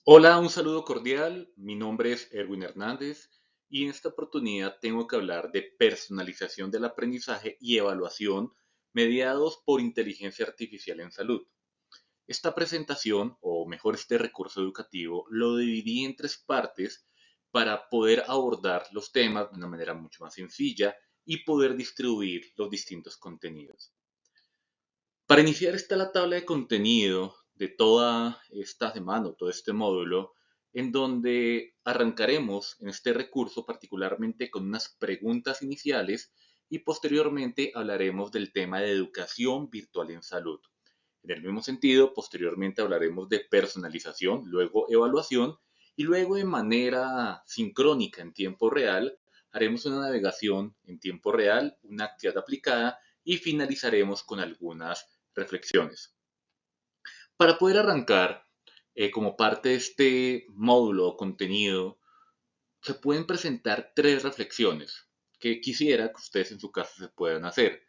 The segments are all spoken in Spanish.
Hola, un saludo cordial. Mi nombre es Erwin Hernández y en esta oportunidad tengo que hablar de personalización del aprendizaje y evaluación mediados por inteligencia artificial en salud. Esta presentación, o mejor este recurso educativo, lo dividí en tres partes para poder abordar los temas de una manera mucho más sencilla y poder distribuir los distintos contenidos. Para iniciar está la tabla de contenido de toda esta semana, o todo este módulo, en donde arrancaremos en este recurso particularmente con unas preguntas iniciales y posteriormente hablaremos del tema de educación virtual en salud. En el mismo sentido, posteriormente hablaremos de personalización, luego evaluación y luego de manera sincrónica en tiempo real haremos una navegación en tiempo real, una actividad aplicada y finalizaremos con algunas reflexiones. Para poder arrancar, como parte de este módulo o contenido, se pueden presentar tres reflexiones que quisiera que ustedes en su casa se puedan hacer.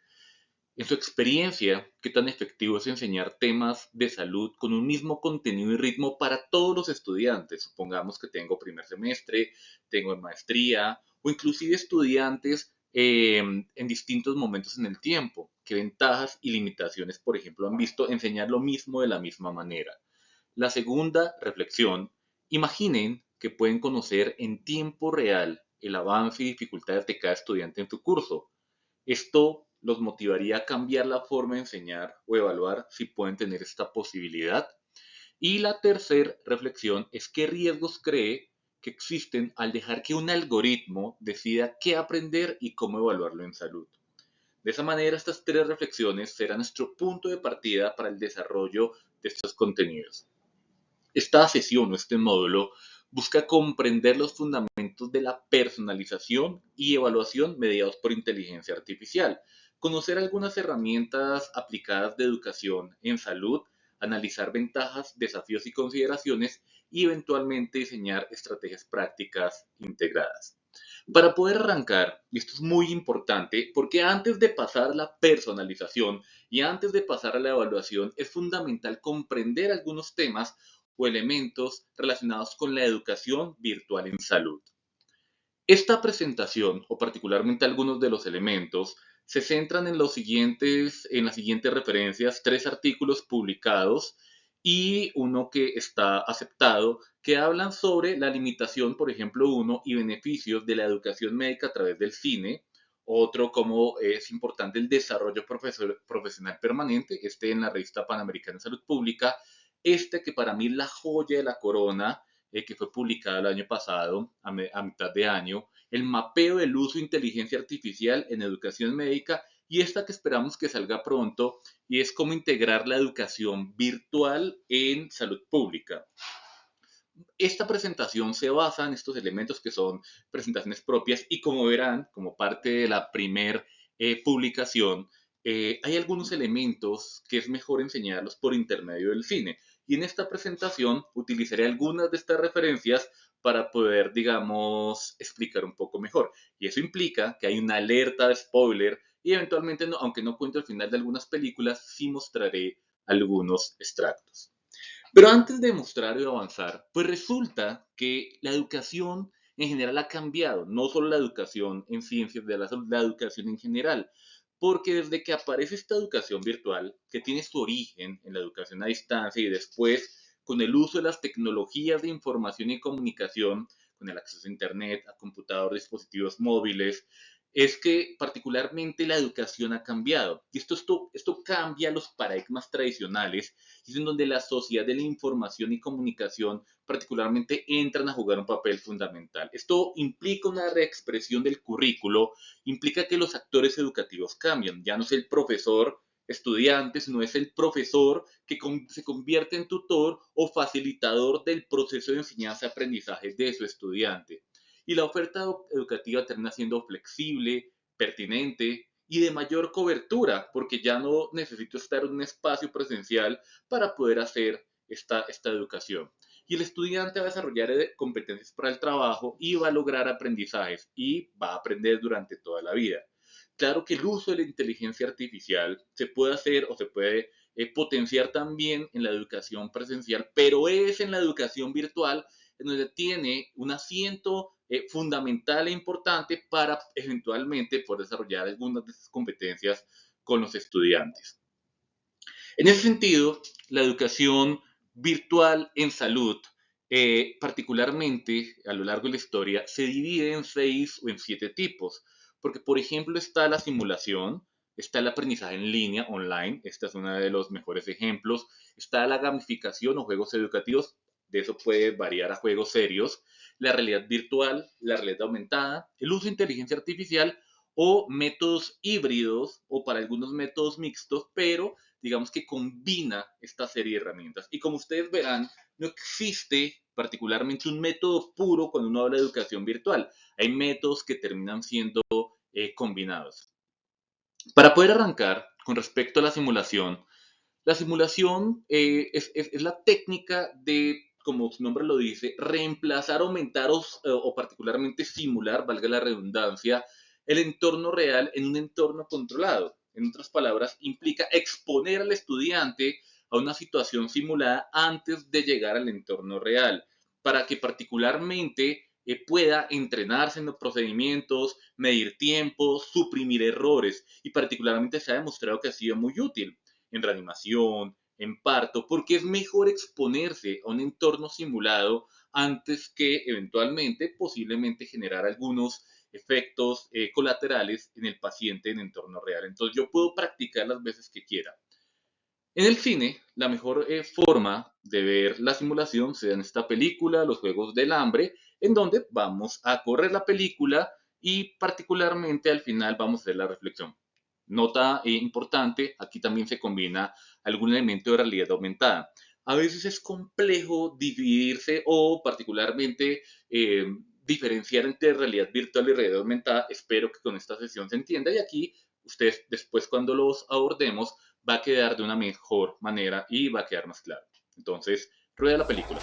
En su experiencia, ¿qué tan efectivo es enseñar temas de salud con un mismo contenido y ritmo para todos los estudiantes? Supongamos que tengo primer semestre, tengo maestría o inclusive estudiantes en distintos momentos en el tiempo. ¿Qué ventajas y limitaciones, por ejemplo, han visto enseñar lo mismo de la misma manera? La segunda reflexión, imaginen que pueden conocer en tiempo real el avance y dificultades de cada estudiante en su curso. Esto los motivaría a cambiar la forma de enseñar o evaluar si pueden tener esta posibilidad. Y la tercera reflexión es qué riesgos cree que existen al dejar que un algoritmo decida qué aprender y cómo evaluarlo en salud. De esa manera, estas tres reflexiones serán nuestro punto de partida para el desarrollo de estos contenidos. Esta sesión o este módulo busca comprender los fundamentos de la personalización y evaluación mediados por inteligencia artificial, conocer algunas herramientas aplicadas de educación en salud, analizar ventajas, desafíos y consideraciones y eventualmente diseñar estrategias prácticas integradas. Para poder arrancar, y esto es muy importante, porque antes de pasar a la personalización y antes de pasar a la evaluación, es fundamental comprender algunos temas o elementos relacionados con la educación virtual en salud. Esta presentación, o particularmente algunos de los elementos, se centran en las siguientes referencias, tres artículos publicados y uno que está aceptado, que hablan sobre la limitación, por ejemplo, uno, y beneficios de la educación médica a través del cine. Otro, como es importante el desarrollo profesional permanente, este en la revista Panamericana de Salud Pública. Este que para mí es la joya de la corona, que fue publicada el año pasado, a mitad de año, el mapeo del uso de inteligencia artificial en educación médica y esta que esperamos que salga pronto y es cómo integrar la educación virtual en salud pública. Esta presentación se basa en estos elementos que son presentaciones propias y como verán, como parte de la primer publicación, hay algunos elementos que es mejor enseñarlos por intermedio del cine. Y en esta presentación utilizaré algunas de estas referencias para poder, digamos, explicar un poco mejor. Y eso implica que hay una alerta de spoiler y eventualmente, no, aunque no cuente el final de algunas películas, sí mostraré algunos extractos. Pero antes de mostrar y avanzar, pues resulta que la educación en general ha cambiado, no solo la educación en ciencias de la salud, la educación en general, porque desde que aparece esta educación virtual, que tiene su origen en la educación a distancia y después con el uso de las tecnologías de información y comunicación, con el acceso a Internet, a computadores, dispositivos móviles, es que particularmente la educación ha cambiado. Y esto cambia los paradigmas tradicionales y es en donde la sociedad de la información y comunicación particularmente entran a jugar un papel fundamental. Esto implica una reexpresión del currículo, implica que los actores educativos cambian. Ya no es el profesor estudiante, sino es el profesor que se convierte en tutor o facilitador del proceso de enseñanza-aprendizaje de su estudiante. Y la oferta educativa termina siendo flexible, pertinente y de mayor cobertura, porque ya no necesito estar en un espacio presencial para poder hacer esta educación. Y el estudiante va a desarrollar competencias para el trabajo y va a lograr aprendizajes y va a aprender durante toda la vida. Claro que el uso de la inteligencia artificial se puede hacer o se puede potenciar también en la educación presencial, pero es en la educación virtual en donde tiene un asiento fundamental e importante para eventualmente poder desarrollar algunas de esas competencias con los estudiantes. En ese sentido, la educación virtual en salud, particularmente a lo largo de la historia, se divide en 6 o en 7 tipos, porque por ejemplo está la simulación, está el aprendizaje en línea, online, esta es uno de los mejores ejemplos, está la gamificación o juegos educativos, de eso puede variar a juegos serios, la realidad virtual, la realidad aumentada, el uso de inteligencia artificial o métodos híbridos o para algunos métodos mixtos, pero digamos que combina esta serie de herramientas. Y como ustedes verán, no existe particularmente un método puro cuando uno habla de educación virtual. Hay métodos que terminan siendo combinados. Para poder arrancar con respecto a la simulación es la técnica de, como su nombre lo dice, reemplazar, aumentar o particularmente simular, valga la redundancia, el entorno real en un entorno controlado. En otras palabras, implica exponer al estudiante a una situación simulada antes de llegar al entorno real, para que particularmente pueda entrenarse en los procedimientos, medir tiempos, suprimir errores y particularmente se ha demostrado que ha sido muy útil en reanimación, en parto, porque es mejor exponerse a un entorno simulado antes que eventualmente, posiblemente generar algunos efectos colaterales en el paciente en entorno real. Entonces yo puedo practicar las veces que quiera. En el cine, la mejor forma de ver la simulación se da en esta película, Los Juegos del Hambre, en donde vamos a correr la película y particularmente al final vamos a hacer la reflexión. Nota importante, aquí también se combina algún elemento de realidad aumentada. A veces es complejo dividirse o particularmente diferenciar entre realidad virtual y realidad aumentada. Espero que con esta sesión se entienda y aquí ustedes después cuando los abordemos va a quedar de una mejor manera y va a quedar más claro. Entonces, rueda la película.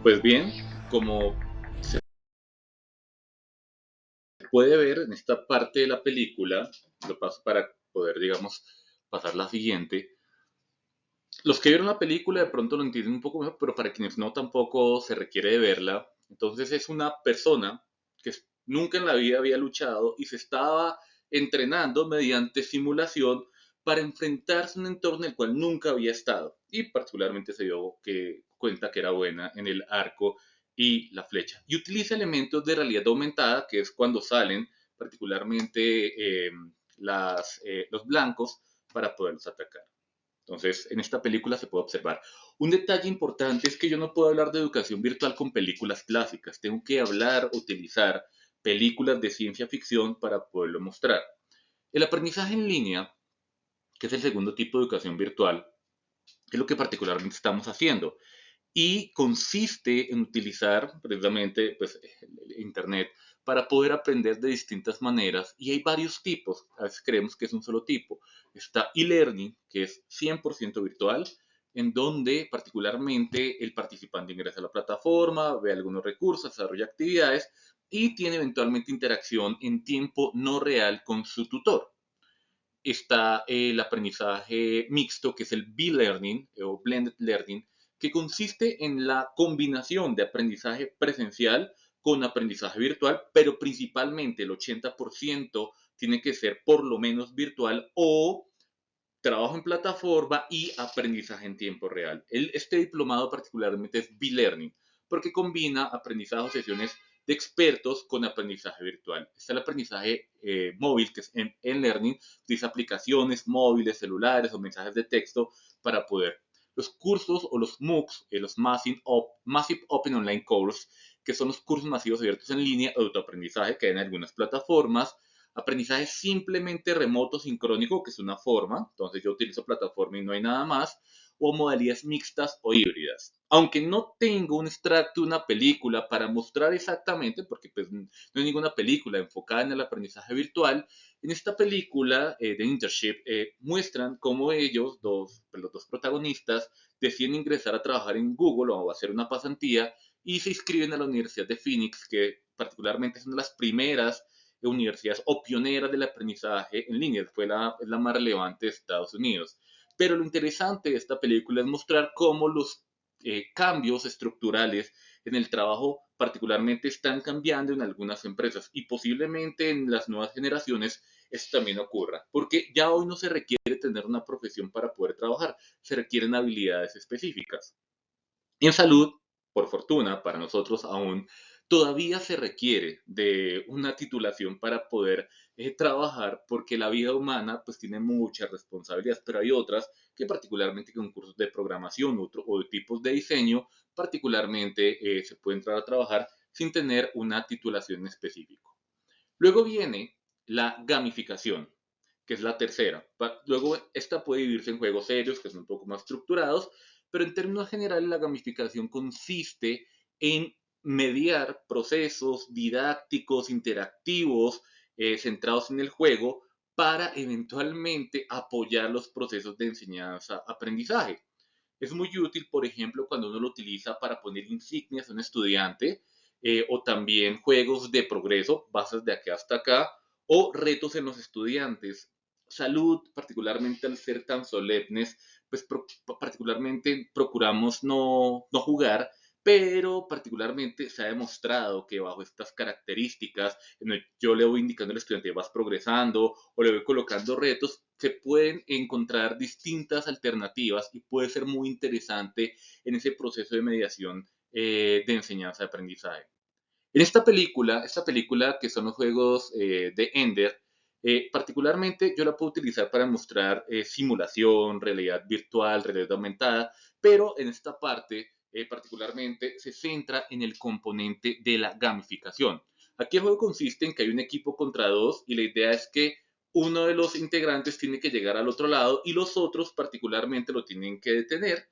Pues bien, como se puede ver en esta parte de la película, lo paso para poder, digamos, pasar la siguiente. Los que vieron la película de pronto lo entienden un poco mejor, pero para quienes no tampoco se requiere de verla. Entonces es una persona que nunca en la vida había luchado y se estaba entrenando mediante simulación para enfrentarse a un entorno en el cual nunca había estado. Y particularmente se dio cuenta que era buena en el arco y la flecha. Y utiliza elementos de realidad aumentada, que es cuando salen particularmente los blancos para poderlos atacar. Entonces, en esta película se puede observar. Un detalle importante es que yo no puedo hablar de educación virtual con películas clásicas. Tengo que hablar, utilizar películas de ciencia ficción para poderlo mostrar. El aprendizaje en línea, que es el segundo tipo de educación virtual, es lo que particularmente estamos haciendo y consiste en utilizar precisamente pues, el Internet para poder aprender de distintas maneras y hay varios tipos, a veces creemos que es un solo tipo. Está e-learning, que es 100% virtual, en donde particularmente el participante ingresa a la plataforma, ve algunos recursos, desarrolla actividades y tiene eventualmente interacción en tiempo no real con su tutor. Está el aprendizaje mixto, que es el B-Learning o Blended Learning, que consiste en la combinación de aprendizaje presencial con aprendizaje virtual, pero principalmente el 80% tiene que ser por lo menos virtual o trabajo en plataforma y aprendizaje en tiempo real. Este diplomado particularmente es B-Learning, porque combina aprendizaje o sesiones de expertos con aprendizaje virtual. Está el aprendizaje móvil, que es e-learning, utiliza aplicaciones móviles, celulares o mensajes de texto para poder. Los cursos o los MOOCs, los Massive Open Online Course, que son los cursos masivos abiertos en línea de autoaprendizaje que hay en algunas plataformas. Aprendizaje simplemente remoto sincrónico, que es una forma, entonces yo utilizo plataforma y no hay nada más, o modalidades mixtas o híbridas. Aunque no tengo un extracto de una película para mostrar exactamente, porque pues, no hay ninguna película enfocada en el aprendizaje virtual, en esta película de Internship muestran cómo ellos, los dos protagonistas, deciden ingresar a trabajar en Google o a hacer una pasantía y se inscriben a la Universidad de Phoenix, que particularmente es una de las primeras universidades o pioneras del aprendizaje en línea, es la más relevante de Estados Unidos. Pero lo interesante de esta película es mostrar cómo los cambios estructurales en el trabajo particularmente están cambiando en algunas empresas y posiblemente en las nuevas generaciones esto también ocurra, porque ya hoy no se requiere tener una profesión para poder trabajar, se requieren habilidades específicas. Y en salud, por fortuna, para nosotros aún, todavía se requiere de una titulación para poder trabajar, porque la vida humana pues tiene muchas responsabilidades, pero hay otras que particularmente con cursos de programación o de tipos de diseño, particularmente se puede entrar a trabajar sin tener una titulación específica. Luego viene la gamificación, que es la tercera. Luego esta puede dividirse en juegos serios, que son un poco más estructurados, pero en términos generales la gamificación consiste en mediar procesos didácticos, interactivos, centrados en el juego, para eventualmente apoyar los procesos de enseñanza-aprendizaje. Es muy útil, por ejemplo, cuando uno lo utiliza para poner insignias a un estudiante, o también juegos de progreso, bases de aquí hasta acá, o retos en los estudiantes. Salud, particularmente al ser tan solemnes, pues particularmente procuramos no jugar, pero particularmente se ha demostrado que bajo estas características, yo le voy indicando al estudiante, vas progresando o le voy colocando retos, se pueden encontrar distintas alternativas y puede ser muy interesante en ese proceso de mediación de enseñanza-aprendizaje. En esta película que son los juegos de Ender, particularmente yo la puedo utilizar para mostrar simulación, realidad virtual, realidad aumentada, pero en esta parte particularmente se centra en el componente de la gamificación. Aquí el juego consiste en que hay un equipo contra dos y la idea es que uno de los integrantes tiene que llegar al otro lado y los otros particularmente lo tienen que detener,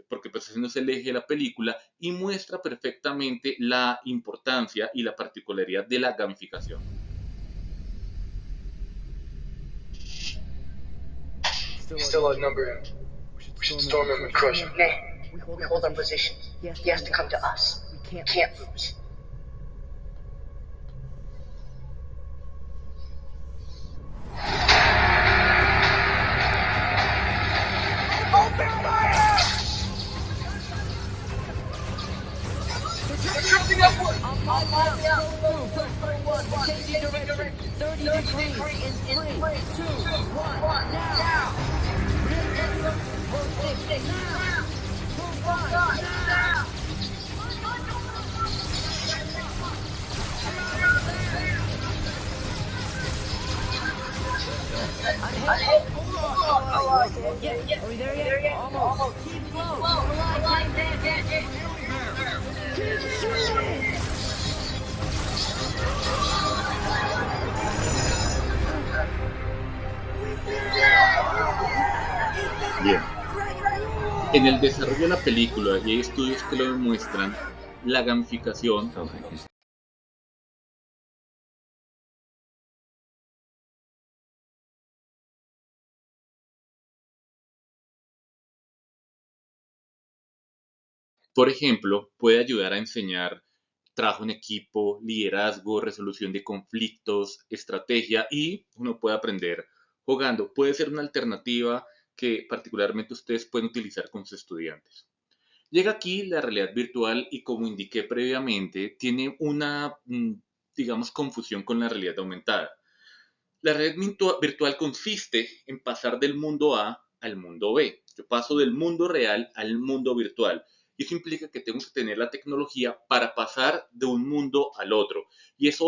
porque pues ese no es el eje de la película y muestra perfectamente la importancia y la particularidad de la gamificación. He's still outnumbered. We should storm him and crush him. Nay, we hold our position. He has to come to us. We can't lose. Open fire! They're drifting upward! On my down. We're changing direction. 30 degrees in 3, 2, 1, now! Roll 6, now! Move on, now! I'm hit. Hold on. Yeah. Are we there yet? Almost. Keep low. Line, Dan. Keep shooting! Bien. En el desarrollo de la película, y hay estudios que lo demuestran, la gamificación por ejemplo, puede ayudar a enseñar trabajo en equipo, liderazgo, resolución de conflictos, estrategia y uno puede aprender jugando. Puede ser una alternativa que particularmente ustedes pueden utilizar con sus estudiantes. Llega aquí la realidad virtual y como indiqué previamente, tiene una, digamos, confusión con la realidad aumentada. La red virtual consiste en pasar del mundo A al mundo B. Yo paso del mundo real al mundo virtual. Y eso implica que tengo que tener la tecnología para pasar de un mundo al otro. Y esa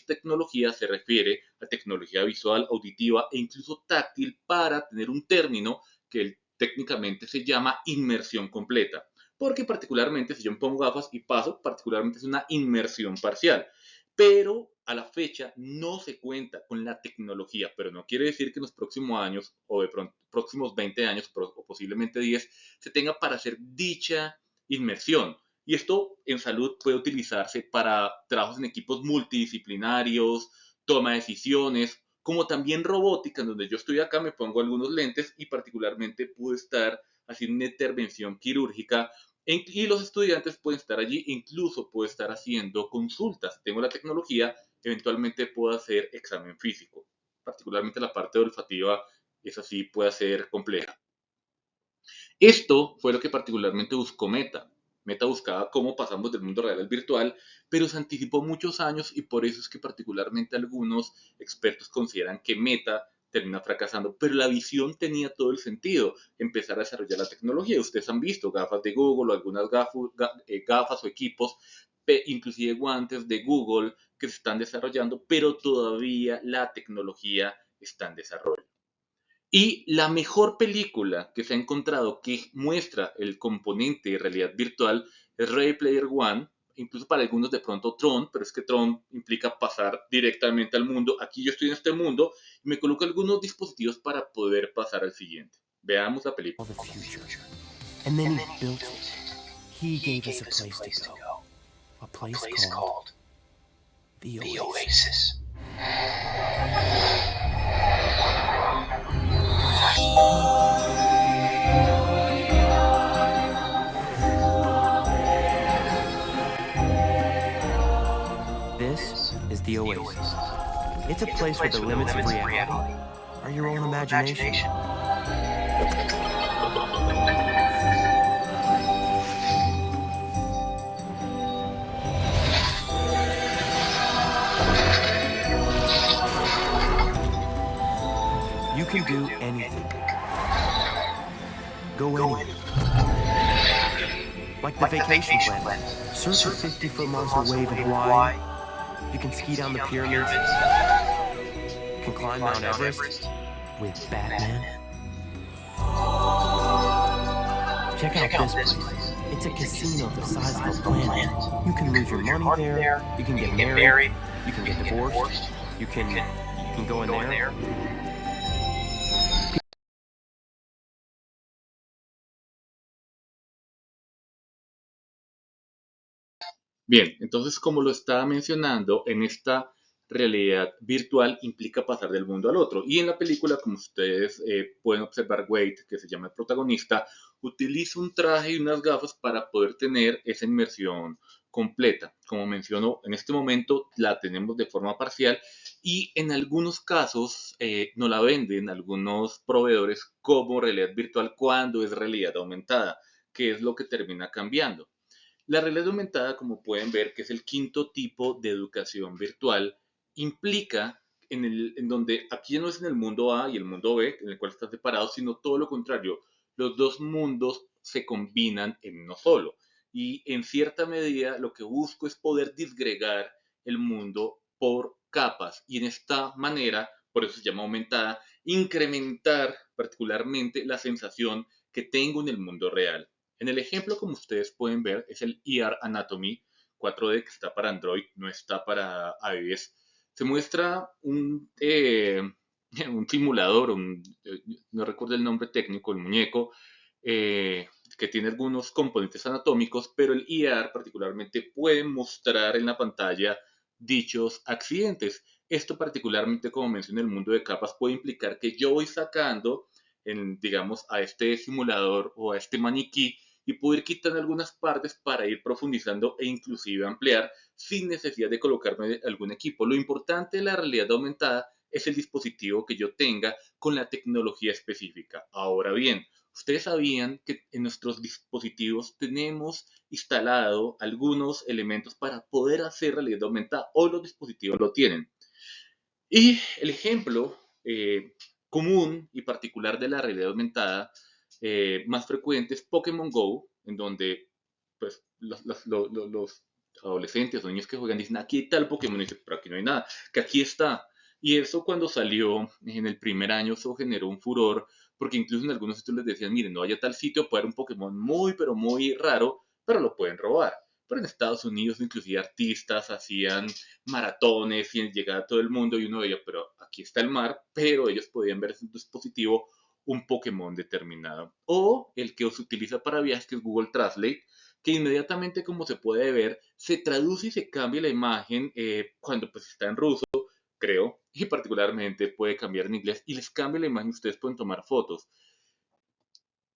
tecnología se refiere a tecnología visual, auditiva e incluso táctil para tener un término que técnicamente se llama inmersión completa. Porque particularmente si yo me pongo gafas y paso, particularmente es una inmersión parcial. Pero a la fecha no se cuenta con la tecnología, pero no quiere decir que en los próximos años o de pronto próximos 20 años o posiblemente 10 se tenga para hacer dicha inmersión. Y esto en salud puede utilizarse para trabajos en equipos multidisciplinarios, toma de decisiones, como también robótica, en donde yo estoy acá, me pongo algunos lentes y particularmente puedo estar haciendo una intervención quirúrgica y los estudiantes pueden estar allí, incluso puedo estar haciendo consultas. Si tengo la tecnología, eventualmente puedo hacer examen físico. Particularmente la parte olfativa, esa sí puede ser compleja. Esto fue lo que particularmente buscó Meta. Meta buscaba cómo pasamos del mundo real al virtual, pero se anticipó muchos años y por eso es que particularmente algunos expertos consideran que Meta termina fracasando, pero la visión tenía todo el sentido, empezar a desarrollar la tecnología. Ustedes han visto gafas de Google o algunas gafas o equipos, inclusive guantes de Google que se están desarrollando, pero todavía la tecnología está en desarrollo. Y la mejor película que se ha encontrado que muestra el componente de realidad virtual es Ready Player One, incluso para algunos de pronto Tron, pero es que Tron implica pasar directamente al mundo. Aquí yo estoy en este mundo y me coloco algunos dispositivos para poder pasar al siguiente. Veamos la película. The future. And then he built it. He gave us a place to go. A place called the Oasis. This is the Oasis. It's a place where the limits of reality are your own imagination. You can do anything. Go anywhere. Like the vacation planet. Surf a 50-foot monster wave in Hawaii. You can ski down the pyramids. You can climb Mount Everest with Batman. Check out this place. It's a casino the size of a planet. You can lose your money there. You can get married. You can get divorced. You can go in there. Bien, entonces como lo estaba mencionando, en esta realidad virtual implica pasar del mundo al otro. Y en la película, como ustedes pueden observar, Wade, que se llama el protagonista, utiliza un traje y unas gafas para poder tener esa inmersión completa. Como menciono, en este momento la tenemos de forma parcial y en algunos casos nos la venden algunos proveedores como realidad virtual cuando es realidad aumentada, que es lo que termina cambiando. La realidad aumentada, como pueden ver, que es el quinto tipo de educación virtual, implica en donde aquí no es en el mundo A y el mundo B, en el cual están separados, sino todo lo contrario. Los dos mundos se combinan en uno solo. Y en cierta medida lo que busco es poder disgregar el mundo por capas. Y en esta manera, por eso se llama aumentada, incrementar particularmente la sensación que tengo en el mundo real. En el ejemplo, como ustedes pueden ver, es el ER Anatomy 4D que está para Android, no está para iOS. Se muestra un simulador, no recuerdo el nombre técnico, el muñeco, que tiene algunos componentes anatómicos, pero el ER particularmente puede mostrar en la pantalla dichos accidentes. Esto particularmente, como mencioné, en el mundo de capas puede implicar que yo voy sacando, digamos, a este simulador o a este maniquí y poder quitar algunas partes para ir profundizando e inclusive ampliar sin necesidad de colocarme algún equipo. Lo importante de la realidad aumentada es el dispositivo que yo tenga con la tecnología específica. Ahora bien, ustedes sabían que en nuestros dispositivos tenemos instalado algunos elementos para poder hacer realidad aumentada o los dispositivos lo tienen. Y el ejemplo común y particular de la realidad aumentada más frecuente es Pokémon Go, en donde pues los adolescentes o niños que juegan dicen, aquí hay tal Pokémon, y dicen, pero aquí no hay nada, que aquí está. Y eso cuando salió en el primer año, eso generó un furor, porque incluso en algunos sitios les decían, miren, no vaya a tal sitio, puede haber un Pokémon muy, pero muy raro, pero lo pueden robar. Pero en Estados Unidos, inclusive artistas hacían maratones y llegaba a todo el mundo y uno veía, pero aquí está el mar, pero ellos podían ver en su dispositivo un Pokémon determinado. O el que se utiliza para viajes, que es Google Translate, que inmediatamente, como se puede ver, se traduce y se cambia la imagen cuando pues está en ruso, creo, y particularmente puede cambiar en inglés y les cambia la imagen, ustedes pueden tomar fotos.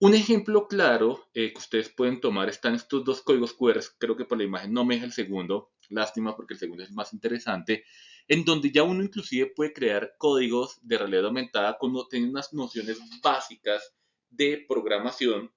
Un ejemplo claro que ustedes pueden tomar están estos dos códigos QR, creo que por la imagen no me deja el segundo, lástima porque el segundo es más interesante, en donde ya uno inclusive puede crear códigos de realidad aumentada cuando tiene unas nociones básicas de programación,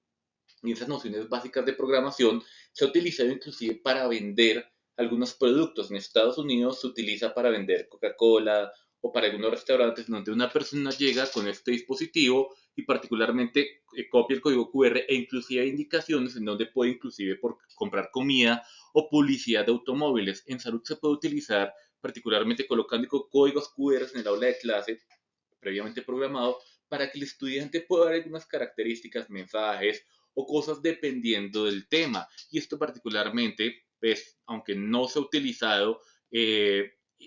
y esas nociones básicas de programación se ha utilizado inclusive para vender algunos productos. En Estados Unidos se utiliza para vender Coca-Cola o para algunos restaurantes donde una persona llega con este dispositivo y particularmente copia el código QR e inclusive hay indicaciones en donde puede inclusive por comprar comida o publicidad de automóviles. En salud se puede utilizar particularmente colocando códigos QR en el aula de clase previamente programado para que el estudiante pueda dar algunas características, mensajes o cosas dependiendo del tema. Y esto particularmente, pues, aunque no se ha utilizado,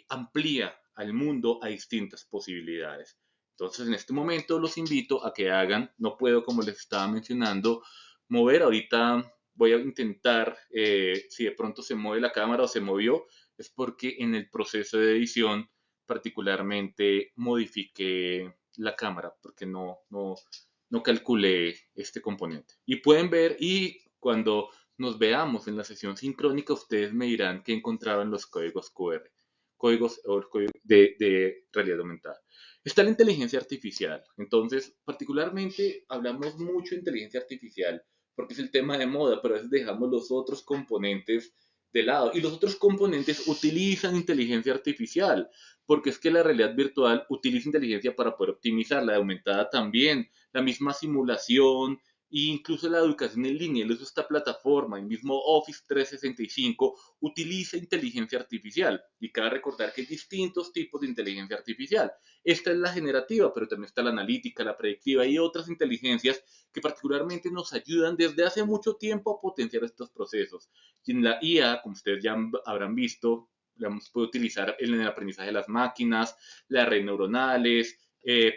amplía al mundo a distintas posibilidades. Entonces, en este momento los invito a que hagan, no puedo, como les estaba mencionando, mover. Ahorita voy a intentar, si de pronto se mueve la cámara o se movió, es porque en el proceso de edición particularmente modifiqué la cámara, porque no calculé este componente. Y pueden ver, y cuando nos veamos en la sesión sincrónica, ustedes me dirán que encontraban los códigos QR, códigos de realidad aumentada. Está la inteligencia artificial. Entonces, particularmente hablamos mucho de inteligencia artificial porque es el tema de moda, pero a veces dejamos los otros componentes de lado. Y los otros componentes utilizan inteligencia artificial, porque es que la realidad virtual utiliza inteligencia para poder optimizar, la aumentada también, la misma simulación e incluso la educación en línea, el uso de esta plataforma, el mismo Office 365 utiliza inteligencia artificial. Y cabe recordar que hay distintos tipos de inteligencia artificial. Esta es la generativa, pero también está la analítica, la predictiva y otras inteligencias que particularmente nos ayudan desde hace mucho tiempo a potenciar estos procesos. Y en la IA, como ustedes ya habrán visto, la puede utilizar en el aprendizaje de las máquinas, las redes neuronales,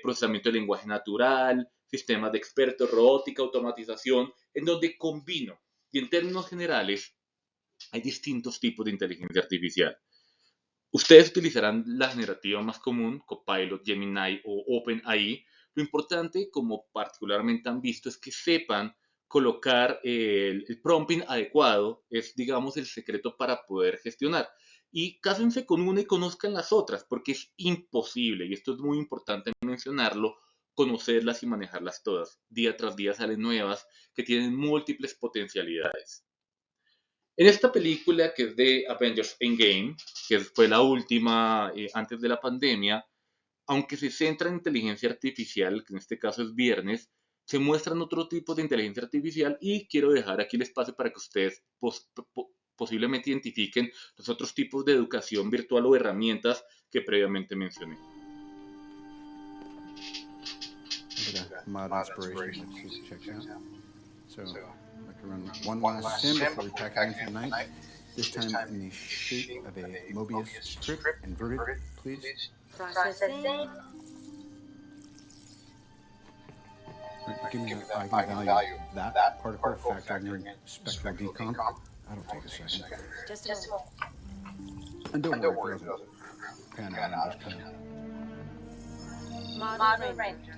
procesamiento de lenguaje natural, sistemas de expertos, robótica, automatización, en donde combino. Y en términos generales, hay distintos tipos de inteligencia artificial. Ustedes utilizarán la generativa más común, Copilot, Gemini o OpenAI. Lo importante, como particularmente han visto, es que sepan colocar el prompting adecuado, es digamos el secreto para poder gestionar. Y cásense con una y conozcan las otras, porque es imposible, y esto es muy importante mencionarlo, conocerlas y manejarlas todas. Día tras día salen nuevas que tienen múltiples potencialidades. En esta película que es de Avengers Endgame, que fue la última antes de la pandemia, aunque se centra en inteligencia artificial, que en este caso es Viernes, se muestran otro tipo de inteligencia artificial y quiero dejar aquí el espacio para que ustedes posiblemente identifiquen los otros tipos de educación virtual o herramientas que previamente mencioné. Mod inspiration. Let's see if it checks out. So, I'd like to run one last sim before we pack it in for the night. This time in the shape of a Mobius strip, inverted, please. Processing. Give me the eigenvalue of that particle factor in your spectral decomp. That'll take a second. Just a moment. And don't worry if it doesn't pan out. Just kind of Model Ranger.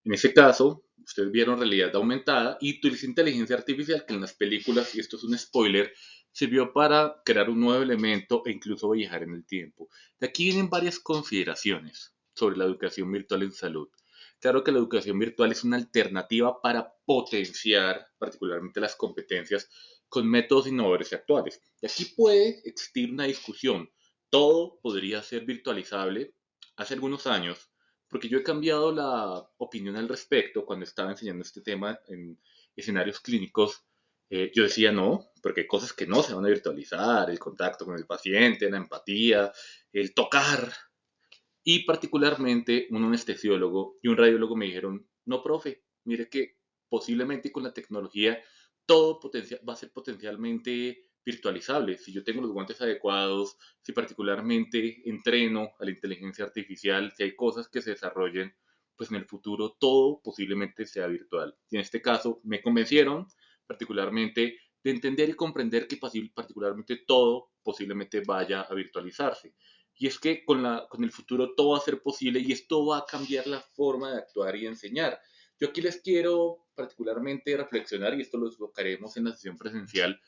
En ese caso, ustedes vieron realidad aumentada y utiliza inteligencia artificial que en las películas, y esto es un spoiler, sirvió para crear un nuevo elemento e incluso viajar en el tiempo. De aquí vienen varias consideraciones sobre la educación virtual en salud. Claro que la educación virtual es una alternativa para potenciar particularmente las competencias, con métodos innovadores y actuales. Y aquí puede existir una discusión. Todo podría ser virtualizable. Hace algunos años, porque yo he cambiado la opinión al respecto cuando estaba enseñando este tema en escenarios clínicos. Yo decía no, porque hay cosas que no se van a virtualizar, el contacto con el paciente, la empatía, el tocar. Y particularmente un anestesiólogo y un radiólogo me dijeron, no, profe, mire que posiblemente con la tecnología todo va a ser potencialmente virtualizable. Si yo tengo los guantes adecuados, si particularmente entreno a la inteligencia artificial, si hay cosas que se desarrollen, pues en el futuro todo posiblemente sea virtual. Y en este caso me convencieron particularmente de entender y comprender que particularmente todo posiblemente vaya a virtualizarse. Y es que con el futuro todo va a ser posible y esto va a cambiar la forma de actuar y enseñar. Yo aquí les quiero particularmente reflexionar, y esto lo tocaremos en la sesión presencial.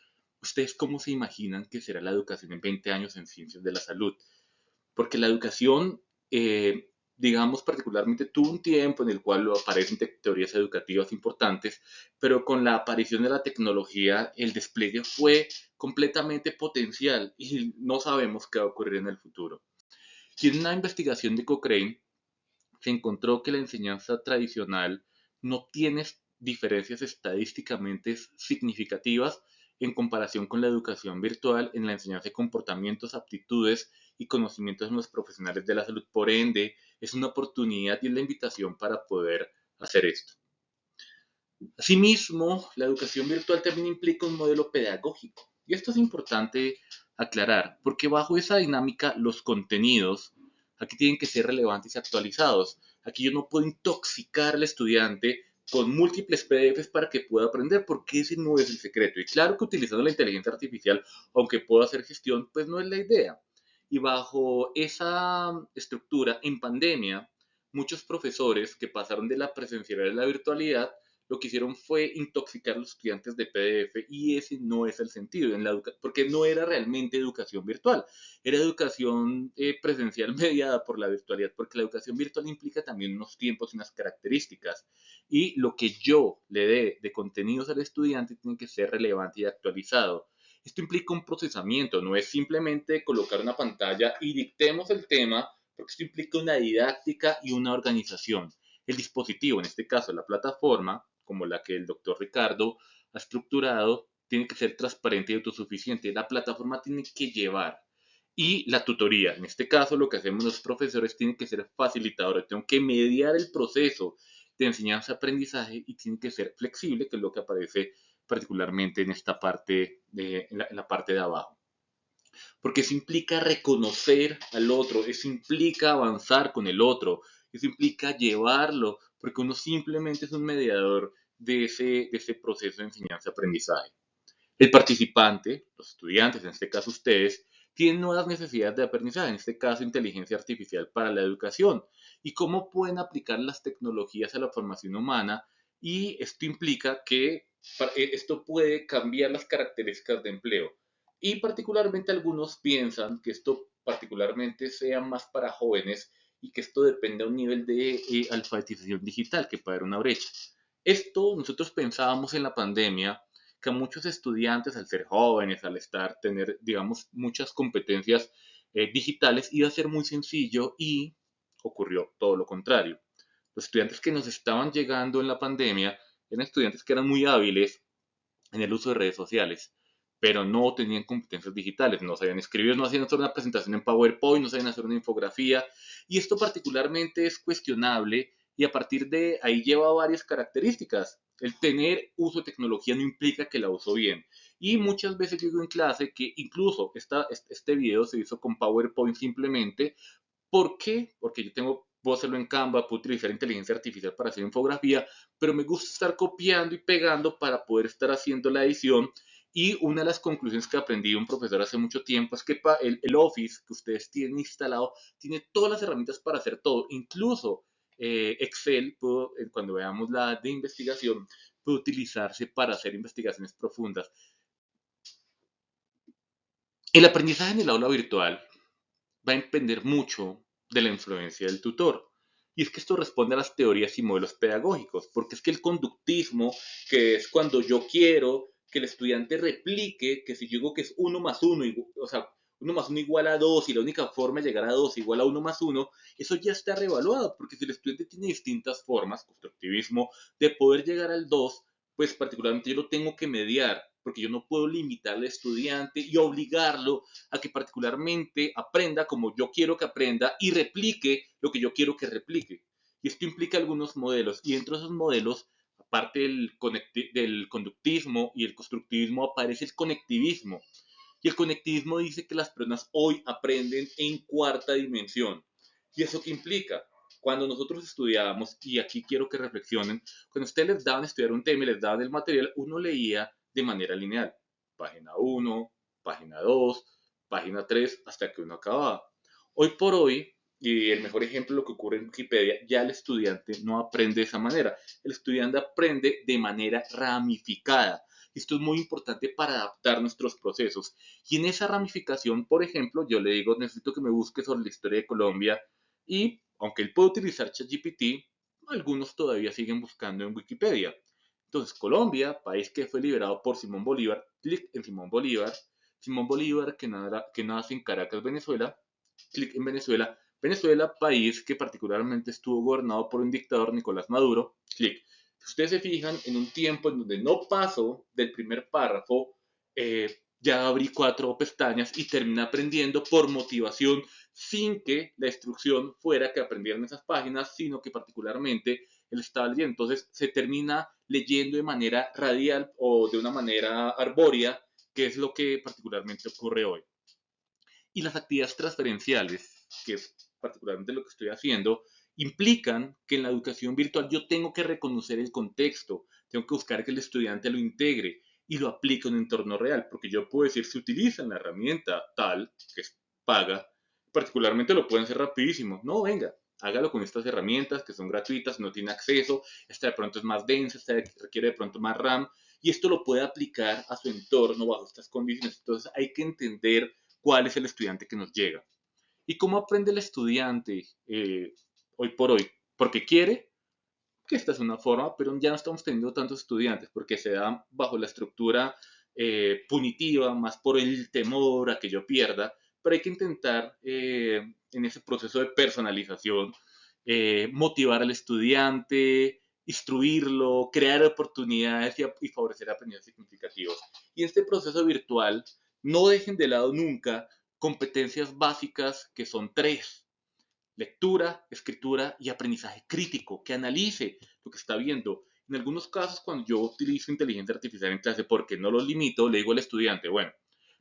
¿Ustedes cómo se imaginan que será la educación en 20 años en ciencias de la salud? Porque la educación, digamos, particularmente tuvo un tiempo en el cual aparecen teorías educativas importantes, pero con la aparición de la tecnología, el despliegue fue completamente potencial y no sabemos qué va a ocurrir en el futuro. Y en una investigación de Cochrane se encontró que la enseñanza tradicional no tiene diferencias estadísticamente significativas en comparación con la educación virtual en la enseñanza de comportamientos, aptitudes y conocimientos en los profesionales de la salud. Por ende, es una oportunidad y es la invitación para poder hacer esto. Asimismo, la educación virtual también implica un modelo pedagógico. Y esto es importante aclarar, porque bajo esa dinámica los contenidos aquí tienen que ser relevantes y actualizados. Aquí yo no puedo intoxicar al estudiante con múltiples PDFs para que pueda aprender, porque ese no es el secreto. Y claro que utilizando la inteligencia artificial, aunque puedo hacer gestión, pues no es la idea. Y bajo esa estructura, en pandemia, muchos profesores que pasaron de la presencialidad a la virtualidad lo que hicieron fue intoxicar a los estudiantes de PDF y ese no es el sentido, porque no era realmente educación virtual, era educación presencial mediada por la virtualidad, porque la educación virtual implica también unos tiempos y unas características y lo que yo le dé de contenidos al estudiante tiene que ser relevante y actualizado. Esto implica un procesamiento, no es simplemente colocar una pantalla y dictemos el tema, porque esto implica una didáctica y una organización. El dispositivo, en este caso la plataforma, como la que el doctor Ricardo ha estructurado, tiene que ser transparente y autosuficiente. La plataforma tiene que llevar. Y la tutoría, en este caso lo que hacemos los profesores tiene que ser facilitador. Tengo que mediar el proceso de enseñanza-aprendizaje y tiene que ser flexible, que es lo que aparece particularmente en esta parte, en la parte de abajo. Porque eso implica reconocer al otro, eso implica avanzar con el otro, eso implica llevarlo, porque uno simplemente es un mediador de ese proceso de enseñanza-aprendizaje. El participante, los estudiantes, en este caso ustedes, tienen nuevas necesidades de aprendizaje, en este caso inteligencia artificial para la educación, y cómo pueden aplicar las tecnologías a la formación humana, y esto implica que esto puede cambiar las características de empleo. Y particularmente algunos piensan que esto particularmente sea más para jóvenes y que esto depende de un nivel de alfabetización digital, que puede haber una brecha. Esto nosotros pensábamos en la pandemia, que a muchos estudiantes, al ser jóvenes, al tener, digamos, muchas competencias digitales, iba a ser muy sencillo y ocurrió todo lo contrario. Los estudiantes que nos estaban llegando en la pandemia eran estudiantes que eran muy hábiles en el uso de redes sociales, pero no tenían competencias digitales, no sabían escribir, no sabían hacer una presentación en PowerPoint, no sabían hacer una infografía, y esto particularmente es cuestionable y a partir de ahí lleva varias características. El tener uso de tecnología no implica que la uso bien. Y muchas veces yo digo en clase que incluso este video se hizo con PowerPoint simplemente. ¿Por qué? Porque puedo hacerlo en Canva, puedo utilizar inteligencia artificial para hacer infografía, pero me gusta estar copiando y pegando para poder estar haciendo la edición. Y una de las conclusiones que aprendí de un profesor hace mucho tiempo es que el Office que ustedes tienen instalado tiene todas las herramientas para hacer todo, incluso Excel, cuando veamos la de investigación, puede utilizarse para hacer investigaciones profundas. El aprendizaje en el aula virtual va a depender mucho de la influencia del tutor. Y es que esto responde a las teorías y modelos pedagógicos, porque es que el conductismo, que es cuando yo quiero que el estudiante replique, que si yo digo que es 1 más 1, o sea, 1 más 1 igual a 2 y la única forma de llegar a 2 igual a 1 más 1, eso ya está reevaluado, porque si el estudiante tiene distintas formas, constructivismo, de poder llegar al 2, pues particularmente yo lo tengo que mediar, porque yo no puedo limitar al estudiante y obligarlo a que particularmente aprenda como yo quiero que aprenda y replique lo que yo quiero que replique. Y esto implica algunos modelos, y dentro de esos modelos, aparte del conductismo y el constructivismo, aparece el conectivismo. Y el conectivismo dice que las personas hoy aprenden en cuarta dimensión. ¿Y eso qué implica? Cuando nosotros estudiábamos, y aquí quiero que reflexionen, cuando ustedes les daban a estudiar un tema y les daban el material, uno leía de manera lineal. Página 1, página 2, página 3, hasta que uno acababa. Hoy por hoy, y el mejor ejemplo de lo que ocurre en Wikipedia, ya el estudiante no aprende de esa manera. El estudiante aprende de manera ramificada. Esto es muy importante para adaptar nuestros procesos. Y en esa ramificación, por ejemplo, yo le digo, necesito que me busque sobre la historia de Colombia y, aunque él puede utilizar ChatGPT, algunos todavía siguen buscando en Wikipedia. Entonces, Colombia, país que fue liberado por Simón Bolívar, clic en Simón Bolívar. Simón Bolívar, que nace en Caracas, Venezuela, clic en Venezuela. Venezuela, país que particularmente estuvo gobernado por un dictador, Nicolás Maduro, clic. Si ustedes se fijan, en un tiempo en donde no paso del primer párrafo, ya abrí 4 pestañas y terminé aprendiendo por motivación, sin que la instrucción fuera que aprendieran esas páginas, sino que particularmente él estaba leyendo. Entonces se termina leyendo de manera radial o de una manera arbórea, que es lo que particularmente ocurre hoy. Y las actividades transferenciales, que es particularmente lo que estoy haciendo, implican que en la educación virtual yo tengo que reconocer el contexto, tengo que buscar que el estudiante lo integre y lo aplique en un entorno real, porque yo puedo decir, si utilizan la herramienta tal, que es paga, particularmente lo pueden hacer rapidísimo. No, venga, hágalo con estas herramientas que son gratuitas, no tiene acceso, esta de pronto es más densa, esta requiere de pronto más RAM, y esto lo puede aplicar a su entorno bajo estas condiciones. Entonces hay que entender cuál es el estudiante que nos llega. ¿Y cómo aprende el estudiante hoy por hoy? Porque quiere, que esta es una forma, pero ya no estamos teniendo tantos estudiantes porque se da bajo la estructura punitiva, más por el temor a que yo pierda, pero hay que intentar en ese proceso de personalización motivar al estudiante, instruirlo, crear oportunidades y favorecer aprendizajes significativos. Y en este proceso virtual, no dejen de lado nunca competencias básicas que son 3: lectura, escritura y aprendizaje crítico, que analice lo que está viendo. En algunos casos, cuando yo utilizo inteligencia artificial en clase, porque no lo limito, le digo al estudiante, bueno,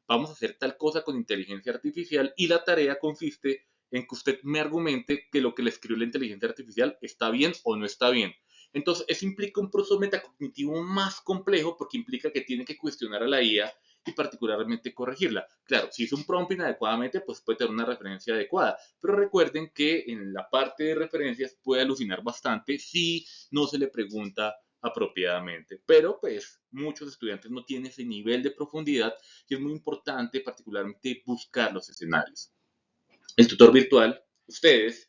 vamos a hacer tal cosa con inteligencia artificial y la tarea consiste en que usted me argumente que lo que le escribió la inteligencia artificial está bien o no está bien. Entonces, eso implica un proceso metacognitivo más complejo porque implica que tiene que cuestionar a la IA y particularmente corregirla. Claro, si es un prompt inadecuadamente, pues puede tener una referencia adecuada, pero recuerden que en la parte de referencias puede alucinar bastante si no se le pregunta apropiadamente. Pero pues muchos estudiantes no tienen ese nivel de profundidad y es muy importante particularmente buscar los escenarios. El tutor virtual, ustedes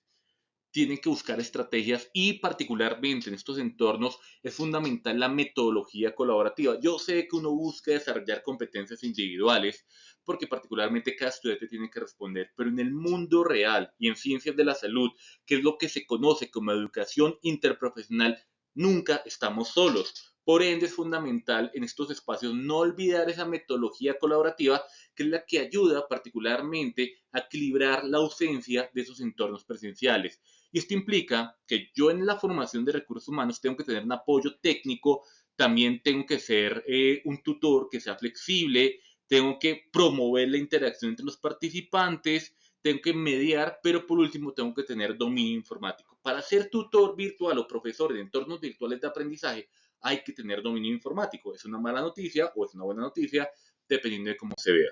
tienen que buscar estrategias y particularmente en estos entornos es fundamental la metodología colaborativa. Yo sé que uno busca desarrollar competencias individuales porque particularmente cada estudiante tiene que responder, pero en el mundo real y en ciencias de la salud, que es lo que se conoce como educación interprofesional, nunca estamos solos. Por ende, es fundamental en estos espacios no olvidar esa metodología colaborativa, que es la que ayuda particularmente a equilibrar la ausencia de esos entornos presenciales. Y esto implica que yo en la formación de recursos humanos tengo que tener un apoyo técnico, también tengo que ser un tutor que sea flexible, tengo que promover la interacción entre los participantes, tengo que mediar, pero por último tengo que tener dominio informático. Para ser tutor virtual o profesor de entornos virtuales de aprendizaje, hay que tener dominio informático. Es una mala noticia o es una buena noticia, dependiendo de cómo se vea.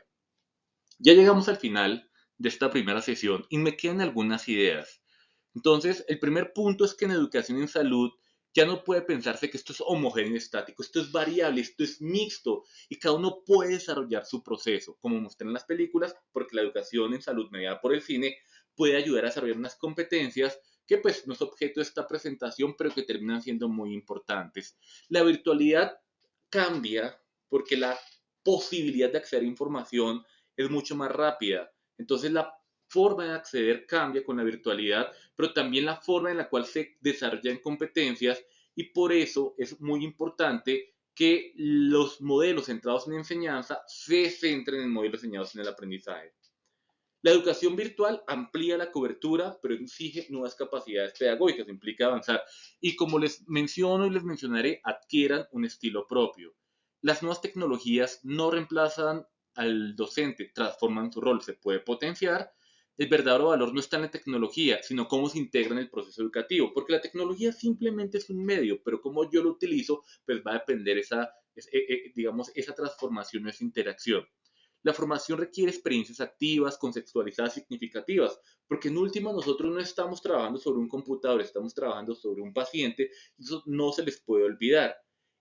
Ya llegamos al final de esta primera sesión y me quedan algunas ideas. Entonces, el primer punto es que en educación en salud ya no puede pensarse que esto es homogéneo y estático, esto es variable, esto es mixto y cada uno puede desarrollar su proceso, como muestran en las películas, porque la educación en salud mediada por el cine puede ayudar a desarrollar unas competencias que pues no es objeto de esta presentación, pero que terminan siendo muy importantes. La virtualidad cambia porque la posibilidad de acceder a información es mucho más rápida. Entonces la forma de acceder cambia con la virtualidad, pero también la forma en la cual se desarrollan competencias, y por eso es muy importante que los modelos centrados en enseñanza se centren en modelos centrados en el aprendizaje. La educación virtual amplía la cobertura, pero exige nuevas capacidades pedagógicas, implica avanzar. Y como les menciono y les mencionaré, adquieran un estilo propio. Las nuevas tecnologías no reemplazan al docente, transforman su rol, se puede potenciar. El verdadero valor no está en la tecnología, sino cómo se integra en el proceso educativo, porque la tecnología simplemente es un medio, pero cómo yo lo utilizo, pues va a depender digamos, esa transformación o esa interacción. La formación requiere experiencias activas, conceptualizadas, significativas, porque en última nosotros no estamos trabajando sobre un computador, estamos trabajando sobre un paciente, y eso no se les puede olvidar.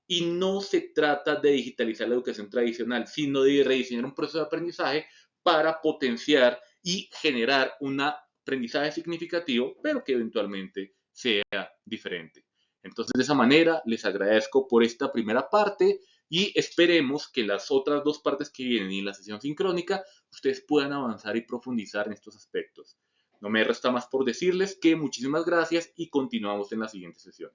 Y no se trata de digitalizar la educación tradicional, sino de rediseñar un proceso de aprendizaje para potenciar y generar un aprendizaje significativo, pero que eventualmente sea diferente. Entonces, de esa manera, les agradezco por esta primera parte y esperemos que las otras dos partes que vienen y en la sesión sincrónica, ustedes puedan avanzar y profundizar en estos aspectos. No me resta más por decirles que muchísimas gracias y continuamos en la siguiente sesión.